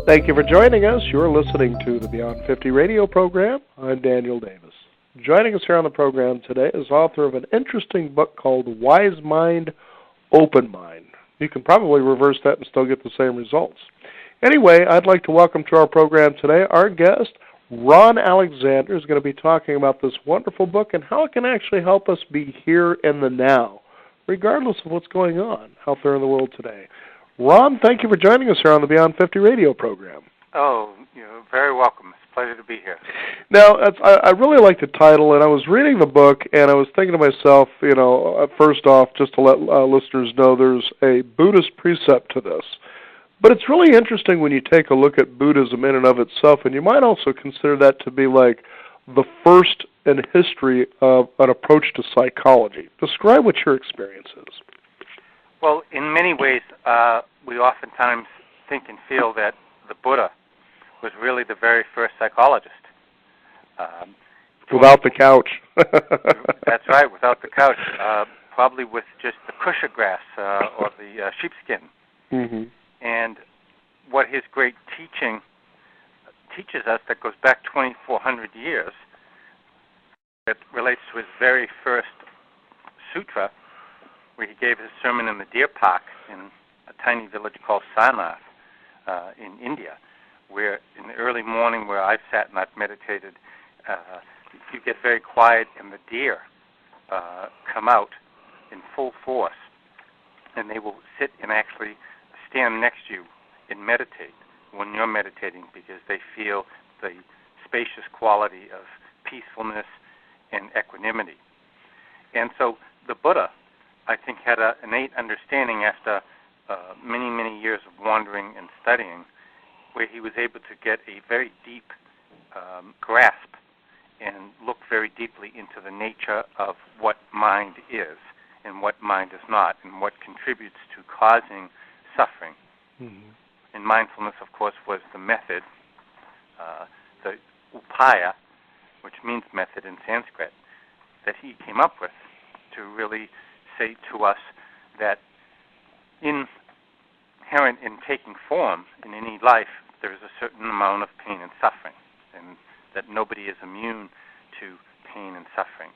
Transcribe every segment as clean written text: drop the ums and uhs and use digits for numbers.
Thank you for joining us. You're listening to the Beyond 50 radio program. I'm Daniel Davis. Joining us here on the program today is author of an interesting book called Wise Mind, Open Mind. You can probably reverse that and still get the same results. Anyway, I'd like to welcome to our program today our guest, Ron Alexander, is going to be talking about this wonderful book and how it can actually help us be here in the now, regardless of what's going on out there in the world today. Ron, thank you for joining us here on the Beyond 50 radio program. Oh, you're very welcome. It's a pleasure to be here. Now, I really like the title, and I was reading the book, and I was thinking to myself, first off, just to let listeners know, there's a Buddhist precept to this. But it's really interesting when you take a look at Buddhism in and of itself, and you might also consider that to be like the first in history of an approach to psychology. Describe what your experience is. Well, in many ways, we oftentimes think and feel that the Buddha was really the very first psychologist. Without the couch. That's right, without the couch. Probably with just the kusha grass or the sheepskin. Mm-hmm. And what his great teaching teaches us that goes back 2,400 years, that relates to his very first sutra, where he gave his sermon in the deer park in a tiny village called Sarnath in India, where in the early morning where I've sat and I've meditated, you get very quiet and the deer come out in full force, and they will sit and actually stand next to you and meditate when you're meditating, because they feel the spacious quality of peacefulness and equanimity. And so the Buddha, I think, had an innate understanding after many, many years of wandering and studying, where he was able to get a very deep grasp and look very deeply into the nature of what mind is and what mind is not, and what contributes to causing suffering. Mm-hmm. And mindfulness, of course, was the method, the upaya, which means method in Sanskrit, that he came up with to really say to us that inherent in taking form in any life, there is a certain amount of pain and suffering, and that nobody is immune to pain and suffering.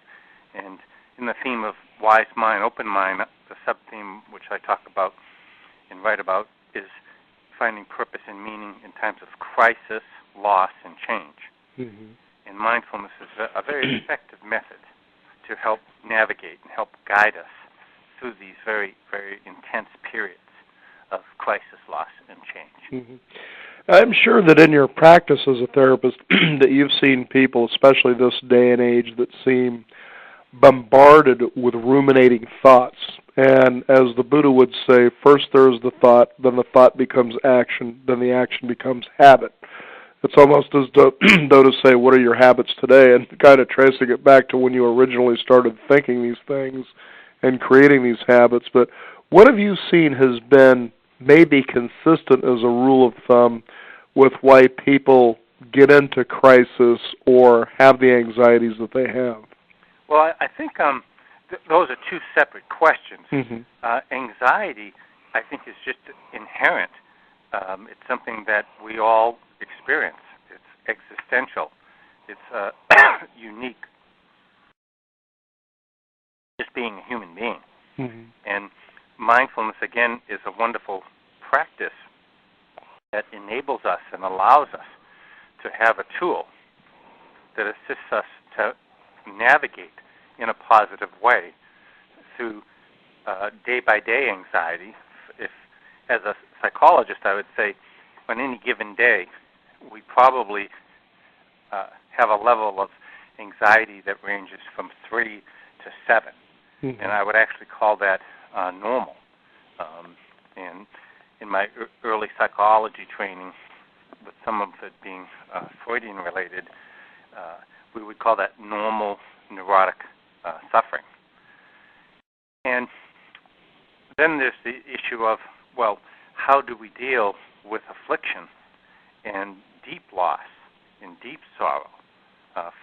And in the theme of wise mind, open mind, the sub-theme which I talk about and write about is finding purpose and meaning in times of crisis, loss, and change. Mm-hmm. And mindfulness is a very effective method to help navigate and help guide us through these very, very intense periods of crisis, loss, and change. Mm-hmm. I'm sure that in your practice as a therapist that you've seen people, especially this day and age, that seem bombarded with ruminating thoughts. And as the Buddha would say, first there's the thought, then the thought becomes action, then the action becomes habit. It's almost as though to say, what are your habits today? And kind of tracing it back to when you originally started thinking these things and creating these habits. But what have you seen has been maybe consistent as a rule of thumb with why people get into crisis or have the anxieties that they have? Well, I think those are two separate questions. Mm-hmm. Anxiety, I think, is just inherent. It's something that we all experience. It's existential. It's unique. Just being a human being. Mm-hmm. And mindfulness, again, is a wonderful practice that enables us and allows us to have a tool that assists us to navigate in a positive way through day-by-day anxiety. If, as a psychologist, I would say on any given day, we probably have a level of anxiety that ranges from 3 to 7. Mm-hmm. And I would actually call that normal. And in my early psychology training, with some of it being Freudian-related, we would call that normal neurotic suffering. And then there's the issue of, well, how do we deal with affliction and deep loss and deep sorrow?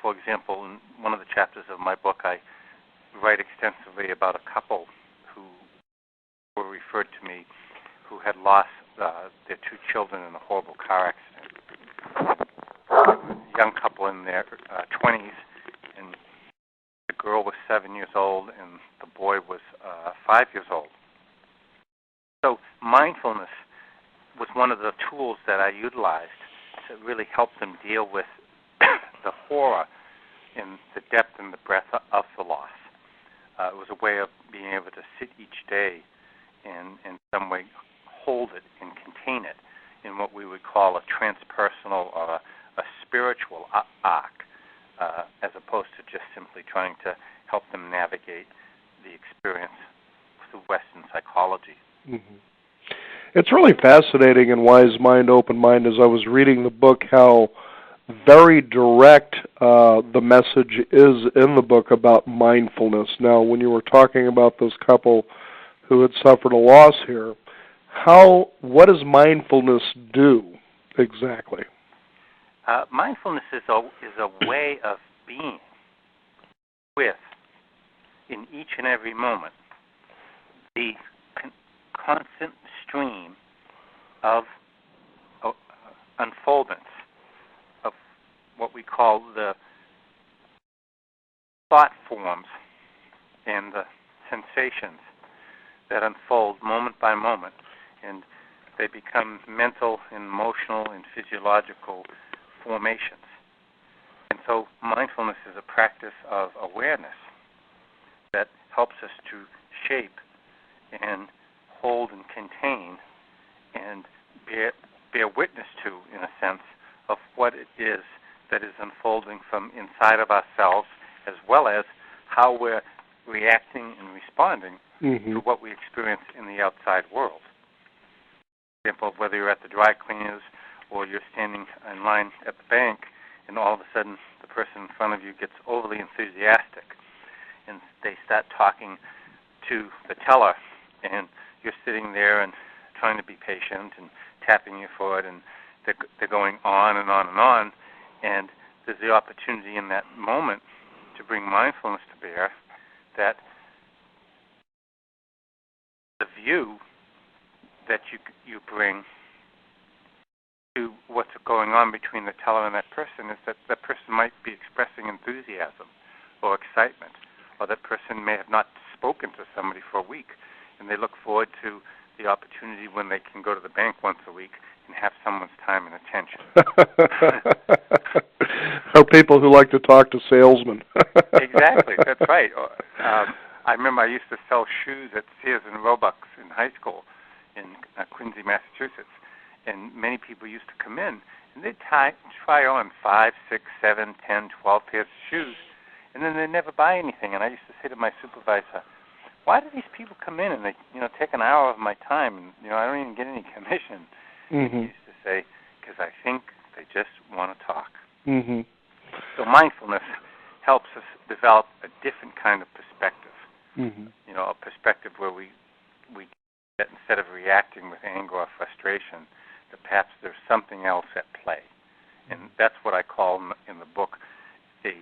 For example, in one of the chapters of my book, I write extensively about a couple who were referred to me who had lost their two children in a horrible car accident. A young couple in their 20s, and the girl was 7 years old and the boy was 5 years old. So mindfulness was one of the tools that I utilized to really help them deal with the horror and the depth and the breadth of the loss. It was a way of being able to sit each day and in some way hold it and contain it in what we would call a transpersonal or a spiritual arc, as opposed to just simply trying to help them navigate the experience through Western psychology. Mm-hmm. It's really fascinating in Wise Mind, Open Mind, as I was reading the book, how very direct the message is in the book about mindfulness. Now, when you were talking about this couple who had suffered a loss here, what does mindfulness do exactly? Mindfulness is a way of being with, in each and every moment, the constant stream of unfoldments of what we call the thought forms and the sensations that unfold moment by moment, and they become mental, emotional, and physiological formations. And so mindfulness is a practice of awareness that helps us to shape and hold and contain and bear witness to, in a sense, of what it is that is unfolding from inside of ourselves, as well as how we're reacting and responding to what we experience in the outside world. For example, whether you're at the dry cleaners or you're standing in line at the bank, and all of a sudden the person in front of you gets overly enthusiastic, and they start talking to the teller, and you're sitting there and trying to be patient and tapping your foot, and they're going on and on and on, and there's the opportunity in that moment to bring mindfulness to bear, that the view that you bring to what's going on between the teller and that person is that that person might be expressing enthusiasm or excitement, or that person may have not spoken to somebody for a week, and they look forward to the opportunity when they can go to the bank once a week and have someone's time and attention. Or people who like to talk to salesmen. Exactly, that's right. I remember I used to sell shoes at Sears and Roebuck's in high school in Quincy, Massachusetts, and many people used to come in, and they'd try on 5, 6, 7, 10, 12 pairs of shoes, and then they'd never buy anything. And I used to say to my supervisor, why do these people come in and they, take an hour of my time, and I don't even get any commission? And he used to say, because I think they just want to talk. So mindfulness helps us develop a different kind of perspective. A perspective where we get, instead of reacting with anger or frustration, that perhaps there's something else at play. And that's what I call in the book a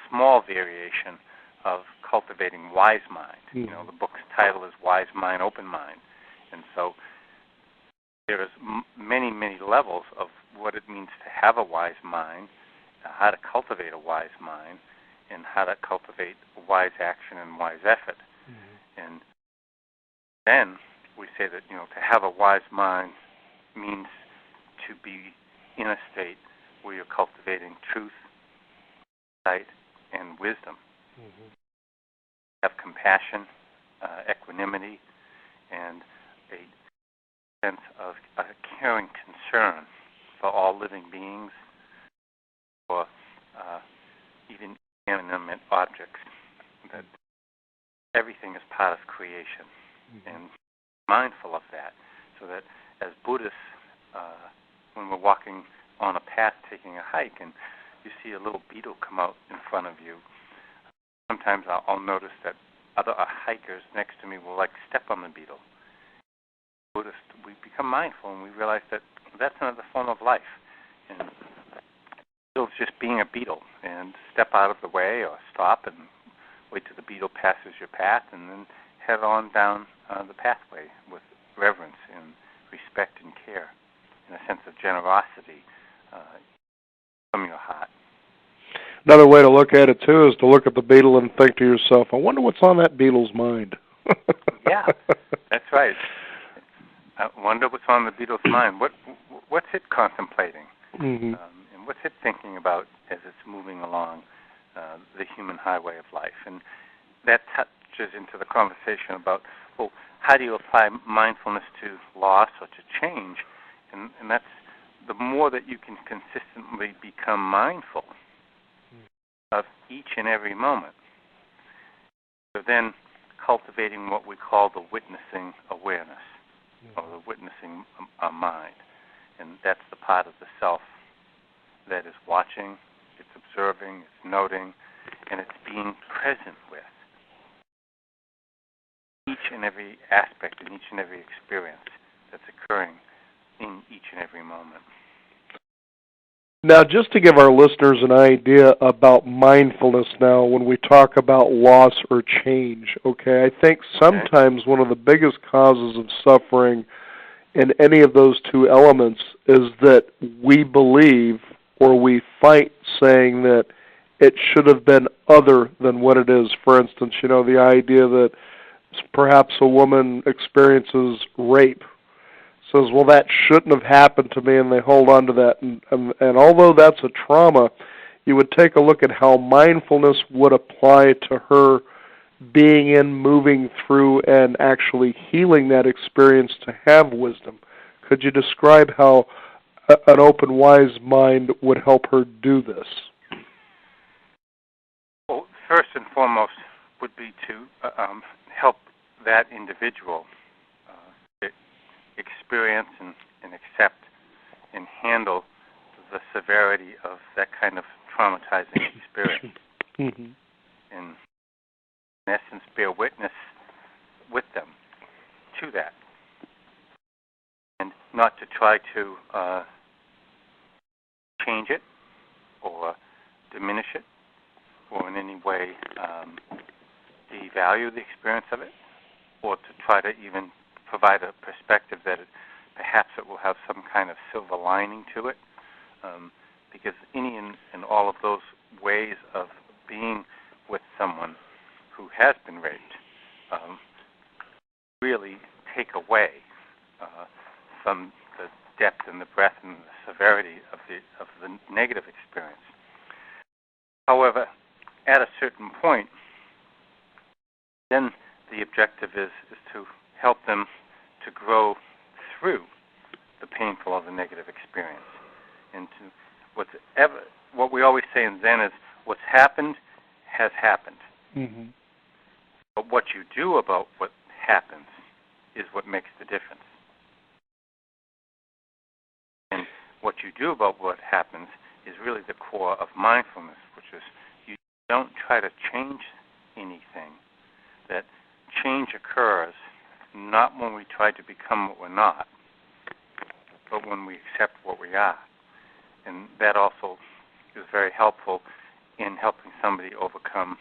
small variation of cultivating wise mind. The book's title is Wise Mind, Open Mind. And so there's many, many levels of what it means to have a wise mind, how to cultivate a wise mind, and how to cultivate wise action and wise effort. And then we say that, to have a wise mind means to be in a state where you're cultivating truth, insight, and wisdom. Have compassion, equanimity, and a sense of a caring concern for all living beings, or even inanimate objects. That everything is part of creation, and mindful of that, so that as Buddhists, when we're walking on a path taking a hike and you see a little beetle come out in front of you, sometimes I'll notice that other hikers next to me will step on the beetle. Buddhists, we become mindful and we realize that that's another form of life. And beetle's just being a beetle, and step out of the way or stop and wait till the beetle passes your path, and then head on down the pathway with reverence and respect and care, and a sense of generosity from your heart. Another way to look at it, too, is to look at the beetle and think to yourself, I wonder what's on that beetle's mind. Yeah, that's right. I wonder what's on the beetle's mind. What's it contemplating? Mm-hmm. And what's it thinking about as it's moving along the human highway of life? And that touches into the conversation about, well, how do you apply mindfulness to loss or to change? And that's the more that you can consistently become mindful of each and every moment. So then cultivating what we call the witnessing awareness, or the witnessing mind. And that's the part of the self that is watching, it's observing, it's noting, and it's being present with each and every aspect and each and every experience that's occurring in each and every moment. Now, just to give our listeners an idea about mindfulness now, when we talk about loss or change, okay, I think sometimes one of the biggest causes of suffering in any of those two elements is that we believe or we fight saying that it should have been other than what it is. For instance, you know, the idea that perhaps a woman experiences rape, says, well, that shouldn't have happened to me, and they hold on to that. And although that's a trauma, you would take a look at how mindfulness would apply to her being in, moving through, and actually healing that experience to have wisdom. Could you describe how an open, wise mind would help her do this? Well, first and foremost would be to help that individual experience and accept and handle the severity of that kind of traumatizing experience. Mm-hmm. And in essence, bear witness with them to that. And not to try to change it or diminish it or in any way devalue the experience of it, or to try to even provide a perspective that perhaps it will have some kind of silver lining to it, because any and all of those ways of being with someone who has been raped really take away from the depth and the breadth and the severity of the negative experience. However, at a certain point, then the objective is to help them to grow through the painful of the negative experience. And to what we always say in Zen is, what's happened has happened. Mm-hmm. But what you do about what happens is what makes the difference. And what you do about what happens is really the core of mindfulness, which is you don't try to change anything. That change occurs not when we try to become what we're not, but when we accept what we are. And that also is very helpful in helping somebody overcome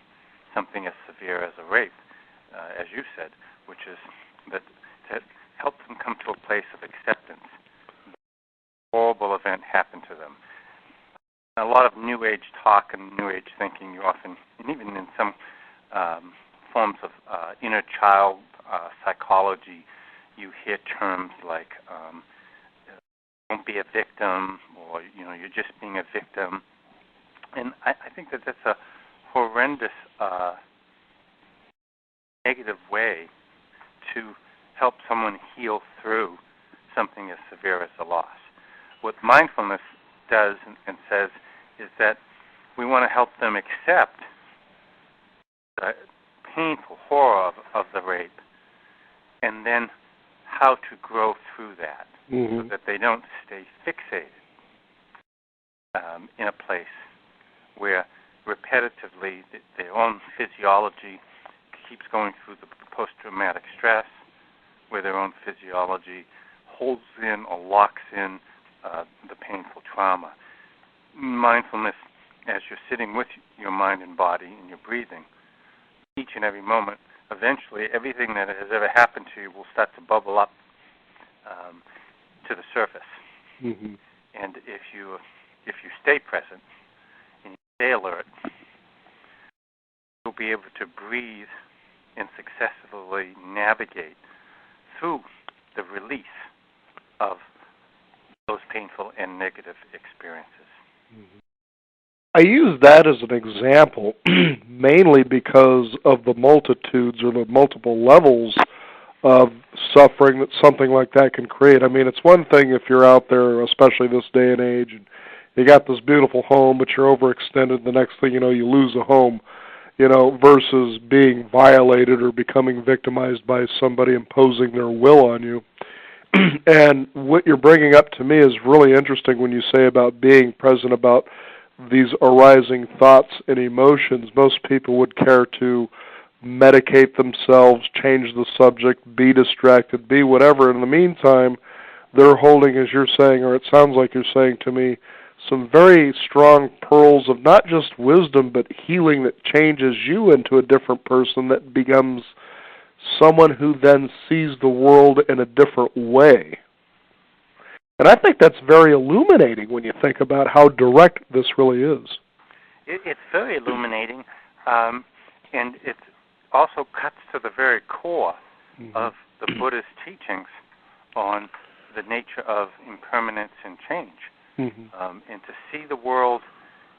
something as severe as a rape, as you said, which is that to help them come to a place of acceptance. A horrible event happened to them. A lot of New Age talk and New Age thinking, you often, and even in some forms of inner child psychology, you hear terms like don't be a victim, or you're just being a victim. And I think that that's a horrendous negative way to help someone heal through something as severe as a loss. What mindfulness does and says is that we want to help them accept the painful horror of the rape, and then how to grow through that, so that they don't stay fixated in a place where repetitively their own physiology keeps going through the post-traumatic stress, where their own physiology holds in or locks in the painful trauma. Mindfulness, as you're sitting with your mind and body and your breathing, each and every moment, eventually everything that has ever happened to you will start to bubble up. to the surface. Mm-hmm. And if you stay present and you stay alert, you'll be able to breathe and successfully navigate through the release of those painful and negative experiences. Mm-hmm. I use that as an example mainly because of the multitudes or the multiple levels of suffering that something like that can create. I mean, it's one thing if you're out there, especially this day and age, and you got this beautiful home, but you're overextended. The next thing you know, you lose a home, versus being violated or becoming victimized by somebody imposing their will on you. And what you're bringing up to me is really interesting when you say about being present about these arising thoughts and emotions. Most people would care to medicate themselves, change the subject, be distracted, be whatever. In the meantime, they're holding, as you're saying, or it sounds like you're saying to me, some very strong pearls of not just wisdom, but healing that changes you into a different person that becomes someone who then sees the world in a different way. And I think that's very illuminating when you think about how direct this really is. It's very illuminating, and it also cuts to the very core of the Buddha's teachings on the nature of impermanence and change, and to see the world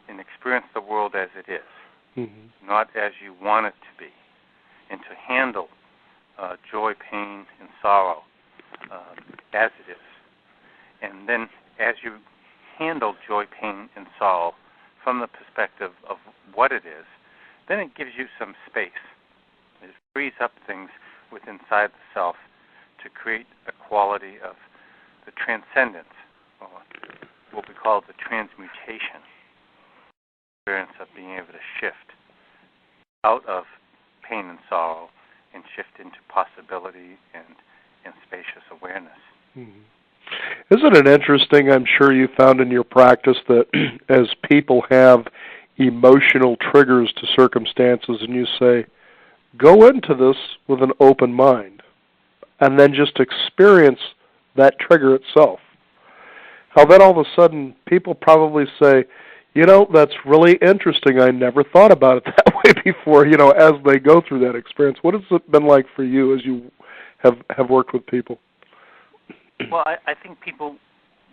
and experience the world as it is, not as you want it to be, and to handle joy, pain, and sorrow as it is. And then as you handle joy, pain, and sorrow from the perspective of what it is, then it gives you some space. It frees up things within inside the self to create a quality of the transcendence, or what we call the transmutation, experience of being able to shift out of pain and sorrow and shift into possibility and spacious awareness. Isn't it interesting, I'm sure you found in your practice, that as people have emotional triggers to circumstances and you say, go into this with an open mind, and then just experience that trigger itself. How then all of a sudden people probably say, that's really interesting. I never thought about it that way before, as they go through that experience. What has it been like for you as you have worked with people? Well, I think people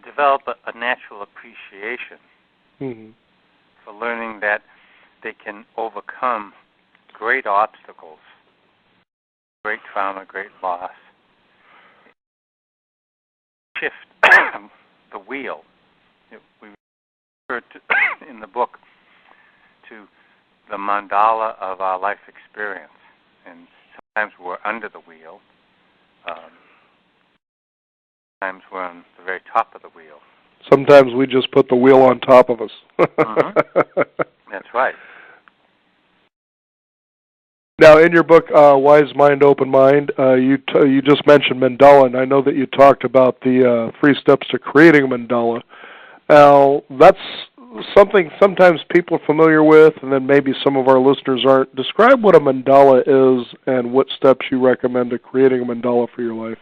develop a natural appreciation for learning that they can overcome great obstacles, great trauma, great loss, shift the wheel. We refer to, in the book, to the mandala of our life experience, and sometimes we're under the wheel. Sometimes we're on the very top of the wheel. Sometimes we just put the wheel on top of us. That's right. Now, in your book, Wise Mind, Open Mind, you just mentioned mandala, and I know that you talked about the 3 steps to creating a mandala. Now, that's something sometimes people are familiar with, and then maybe some of our listeners aren't. Describe what a mandala is and what steps you recommend to creating a mandala for your life.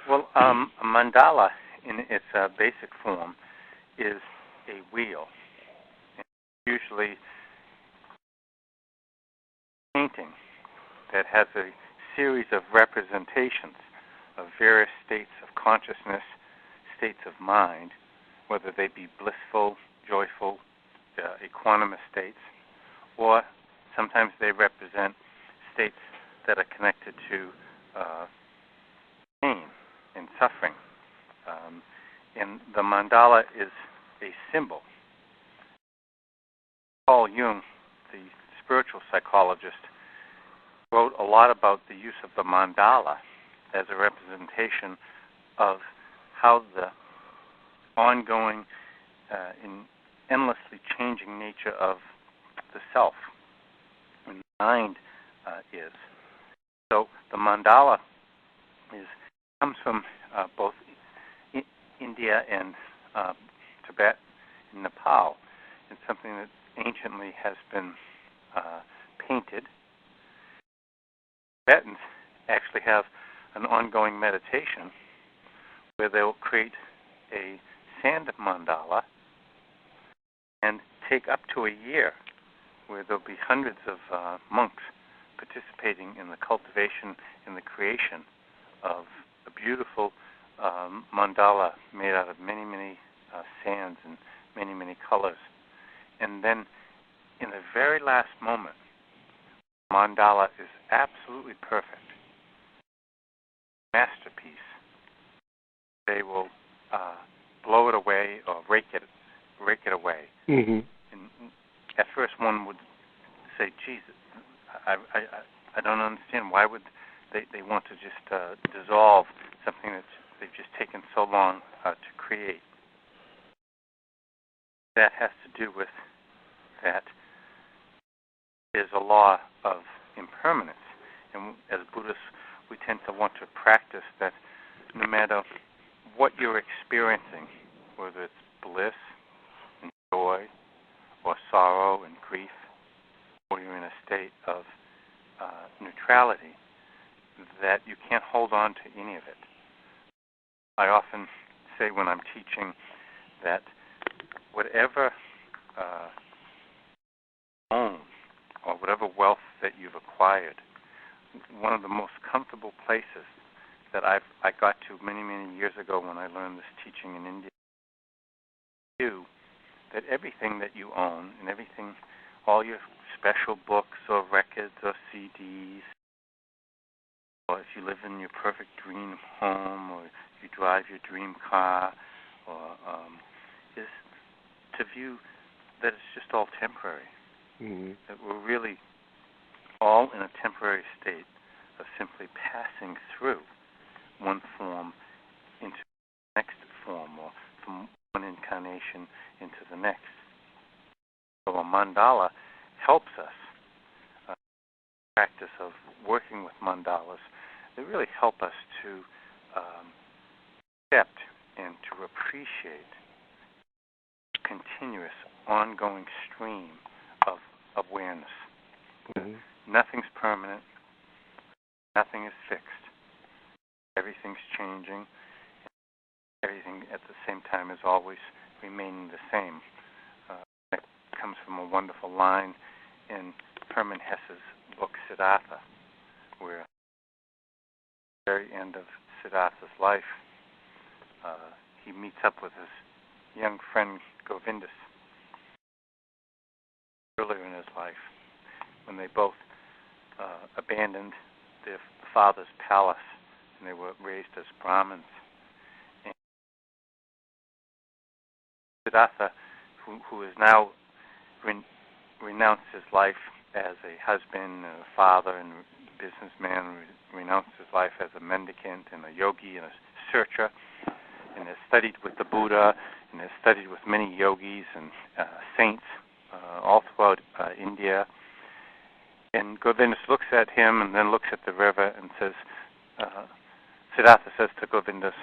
Well, a mandala, in its basic form, is a wheel. And usually a painting that has a series of representations of various states of consciousness, states of mind, whether they be blissful, joyful, equanimous states, or sometimes they represent states that are connected to pain and suffering. And the mandala is a symbol. Carl Jung, the spiritual psychologist, wrote a lot about the use of the mandala as a representation of how the ongoing and endlessly changing nature of the self and the mind is. So the mandala comes from both India and Tibet and Nepal. It's something that anciently has been painted. Tibetans actually have an ongoing meditation where they'll create a sand mandala and take up to a year where there'll be hundreds of monks participating in the cultivation and the creation of a beautiful mandala made out of many, many sands and many, many colors. And then in the very last moment, mandala is absolutely perfect, masterpiece. They will blow it away or rake it away. Mm-hmm. And at first, one would say, "Jesus, I don't understand. Why would they want to just dissolve something that they've just taken so long to create?" That has to do with that there's a law of impermanence, and as Buddhists, we tend to want to practice that no matter what you're experiencing, whether it's bliss and joy or sorrow and grief, or you're in a state of neutrality, that you can't hold on to any of it. I often say when I'm teaching that whatever own or whatever wealth that you've acquired, one of the most comfortable places that I got to many, many years ago when I learned this teaching in India, that everything that you own and everything, all your special books or records or CDs, or if you live in your perfect dream home or you drive your dream car, or is to view that it's just all temporary. Mm-hmm. That we're really all in a temporary state of simply passing through one form into the next form, or from one incarnation into the next. So a mandala helps us. Practice of working with mandalas, they really help us to accept and to appreciate the continuous, ongoing stream of awareness. Mm-hmm. Nothing's permanent. Nothing is fixed. Everything's changing. Everything at the same time is always remaining the same. That comes from a wonderful line in Hermann Hesse's book Siddhartha, where at the very end of Siddhartha's life, he meets up with his young friend Govindus earlier in his life, when they both abandoned their father's palace and they were raised as Brahmins. And Siddhartha, who has now renounced his life as a husband and a father and businessman, renounced his life as a mendicant and a yogi and a searcher, and has studied with the Buddha and has studied with many yogis and saints all throughout India. And Govindus looks at him and then looks at the river and says, Siddhartha says to Govindus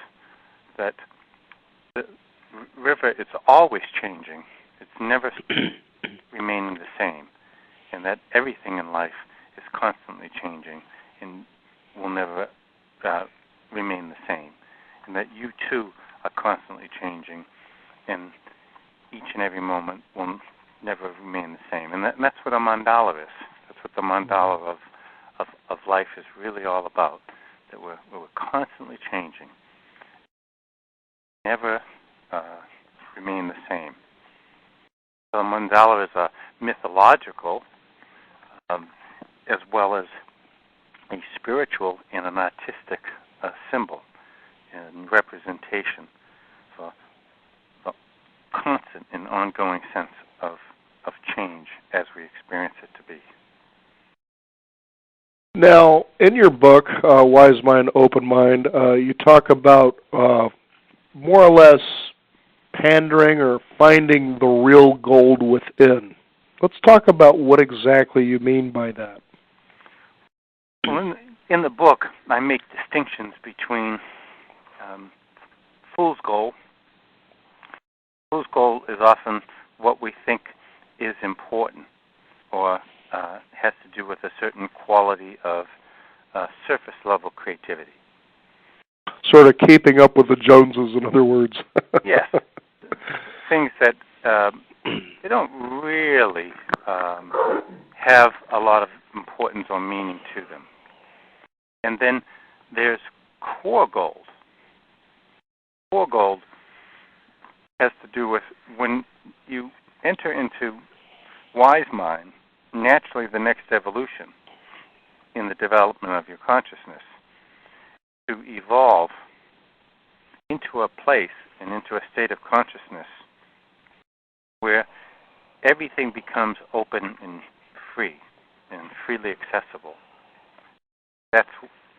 that the river is always changing. It's never remaining the same. And that everything in life is constantly changing and will never remain the same. And that you too are constantly changing, and each and every moment will never remain the same. And that's what a mandala is. That's what the mandala of life is really all about, that we're constantly changing, never remain the same. So a mandala is a mythological as well as a spiritual and an artistic symbol and representation. So a constant and ongoing sense of change as we experience it to be. Now, in your book, Wise Mind, Open Mind, you talk about more or less pandering or finding the real gold within. Let's talk about what exactly you mean by that. Well, in the book, I make distinctions between fool's gold. Fool's gold is often what we think is important or has to do with a certain quality of surface-level creativity. Sort of keeping up with the Joneses, in other words. Yes. Things that they don't really have a lot of importance or meaning to them. And then there's core gold. Core gold has to do with when you enter into wise mind, naturally the next evolution in the development of your consciousness to evolve into a place and into a state of consciousness where everything becomes open and free and freely accessible. That's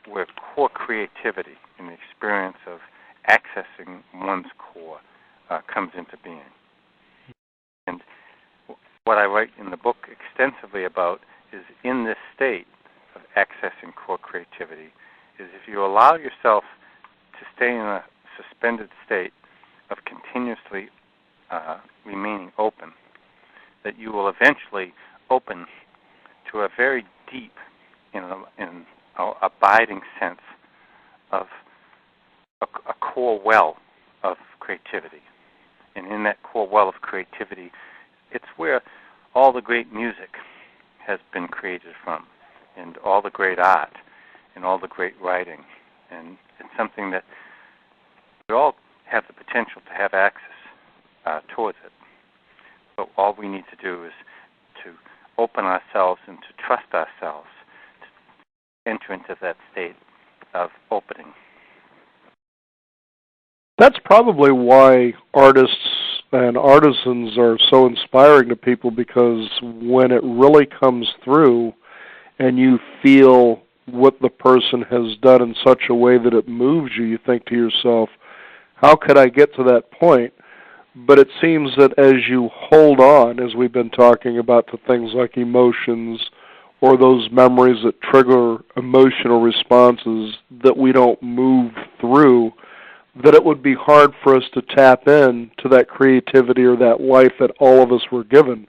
where core creativity and the experience of accessing one's core comes into being. And what I write in the book extensively about is in this state of accessing core creativity is if you allow yourself to stay in a suspended state of continuously remaining open, that you will eventually open to a very deep and abiding sense of a core well of creativity. And in that core well of creativity, it's where all the great music has been created from, and all the great art, and all the great writing. And it's something that we all have the potential to have access towards it. But all we need to do is to open ourselves and to trust ourselves to enter into that state of opening. That's probably why artists and artisans are so inspiring to people, because when it really comes through and you feel what the person has done in such a way that it moves you, you think to yourself, how could I get to that point? But it seems that as you hold on, as we've been talking about, to things like emotions or those memories that trigger emotional responses that we don't move through, that it would be hard for us to tap in to that creativity or that life that all of us were given.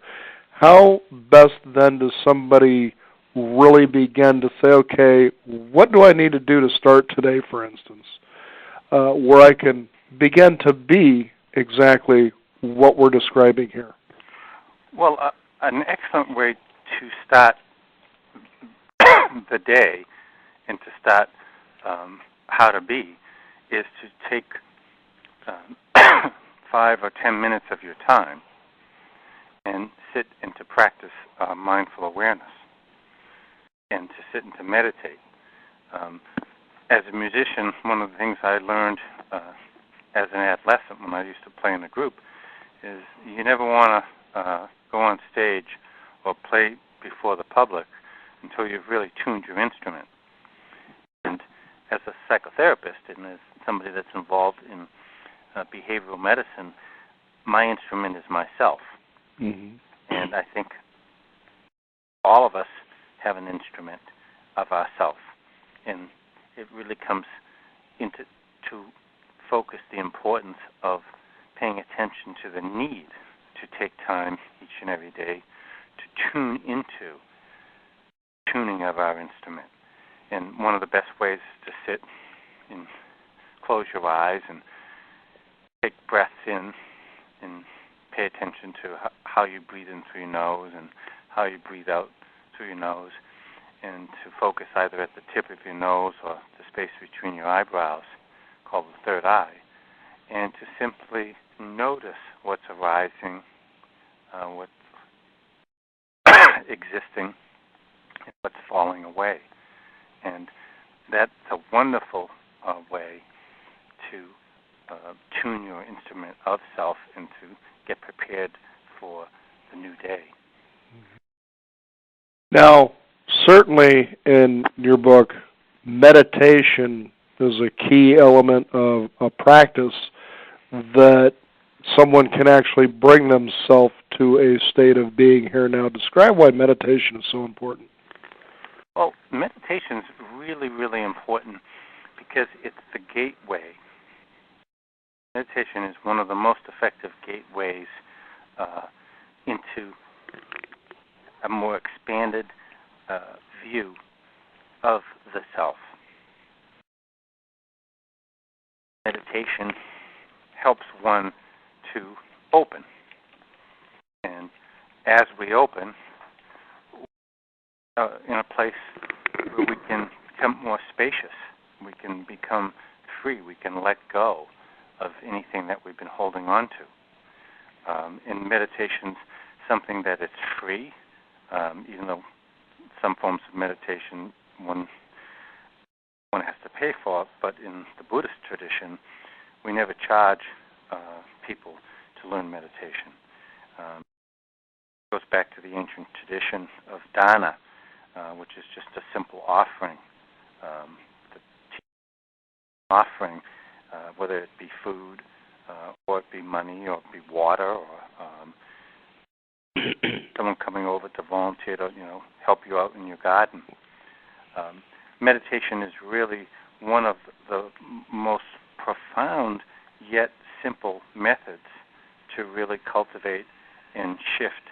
How best then does somebody really begin to say, okay, what do I need to do to start today, for instance, where I can begin to be exactly what we're describing here? Well, an excellent way to start the day and to start how to be is to take 5 or 10 minutes of your time and sit and to practice mindful awareness and to sit and to meditate. As a musician, one of the things I learned as an adolescent when I used to play in a group is you never want to go on stage or play before the public until you've really tuned your instrument. And as a psychotherapist and as somebody that's involved in behavioral medicine, my instrument is myself. Mm-hmm. And I think all of us have an instrument of ourself. And it really comes into to focus the importance of paying attention to the need to take time each and every day to tune into tuning of our instrument. And one of the best ways is to sit and close your eyes and take breaths in and pay attention to how you breathe in through your nose and how you breathe out through your nose, and to focus either at the tip of your nose or the space between your eyebrows, called the third eye, and to simply notice what's arising, what's existing, and what's falling away. And that's a wonderful way to tune your instrument of self and to get prepared for the new day. Now, certainly in your book, meditation is a key element of a practice that someone can actually bring themselves to a state of being here now. Describe why meditation is so important. Well, meditation is really, really important because it's the gateway. Meditation is one of the most effective gateways into a more expanded view of the self. meditation helps one to open. And as we open, in a place where we can become more spacious, we can become free, we can let go of anything that we've been holding on to. In meditations, something that it's free, even though some forms of meditation one has to pay for, but in the Buddhist tradition, we never charge people to learn meditation. It goes back to the ancient tradition of dana, which is just a simple offering. Offering, whether it be food, or it be money, or it be water, or someone coming over to volunteer to, help you out in your garden. Meditation is really one of the most profound yet simple methods to really cultivate and shift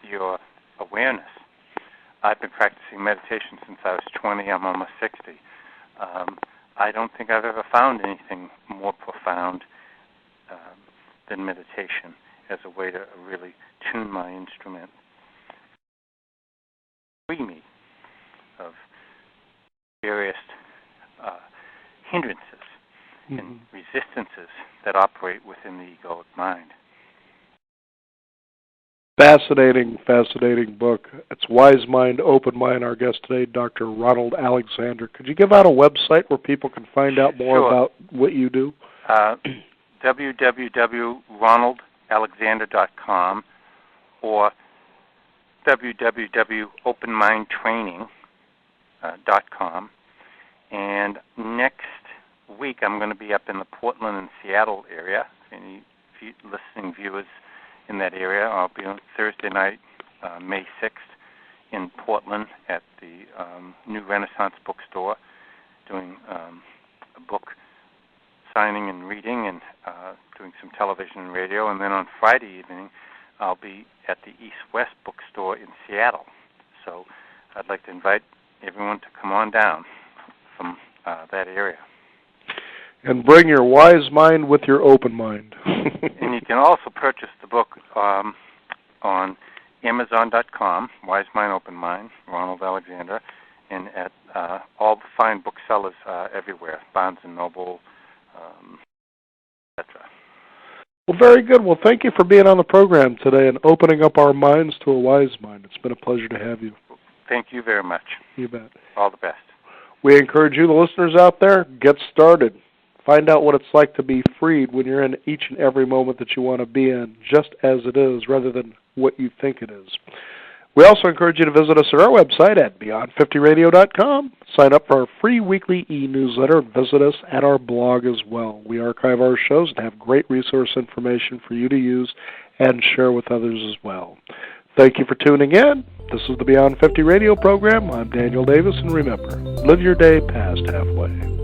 your awareness. I've been practicing meditation since I was 20. I'm almost 60. I don't think I've ever found anything more profound than meditation as a way to really tune my instrument, free me of various hindrances and resistances that operate within the egoic mind. Fascinating, fascinating book. It's Wise Mind, Open Mind. Our guest today, Dr. Ronald Alexander. Could you give out a website where people can find out more about what you do? www.ronaldalexander.com or www.openmindtraining.com. And next week I'm going to be up in the Portland and Seattle area. Any listening viewers in that area, I'll be on Thursday night, May 6th, in Portland at the New Renaissance Bookstore, doing a book signing and reading and doing some television and radio. And then on Friday evening, I'll be at the East-West Bookstore in Seattle. So I'd like to invite everyone to come on down from that area. And bring your wise mind with your open mind. And you can also purchase the book on Amazon.com, Wise Mind, Open Mind, Ronald Alexander, and at all the fine booksellers everywhere, Barnes & Noble, etc. Well, very good. Well, thank you for being on the program today and opening up our minds to a wise mind. It's been a pleasure to have you. Thank you very much. You bet. All the best. We encourage you, the listeners out there, get started. Find out what it's like to be freed when you're in each and every moment that you want to be in, just as it is, rather than what you think it is. We also encourage you to visit us at our website at Beyond50Radio.com. Sign up for our free weekly e-newsletter. Visit us at our blog as well. We archive our shows and have great resource information for you to use and share with others as well. Thank you for tuning in. This is the Beyond 50 Radio program. I'm Daniel Davis, and remember, live your day past halfway.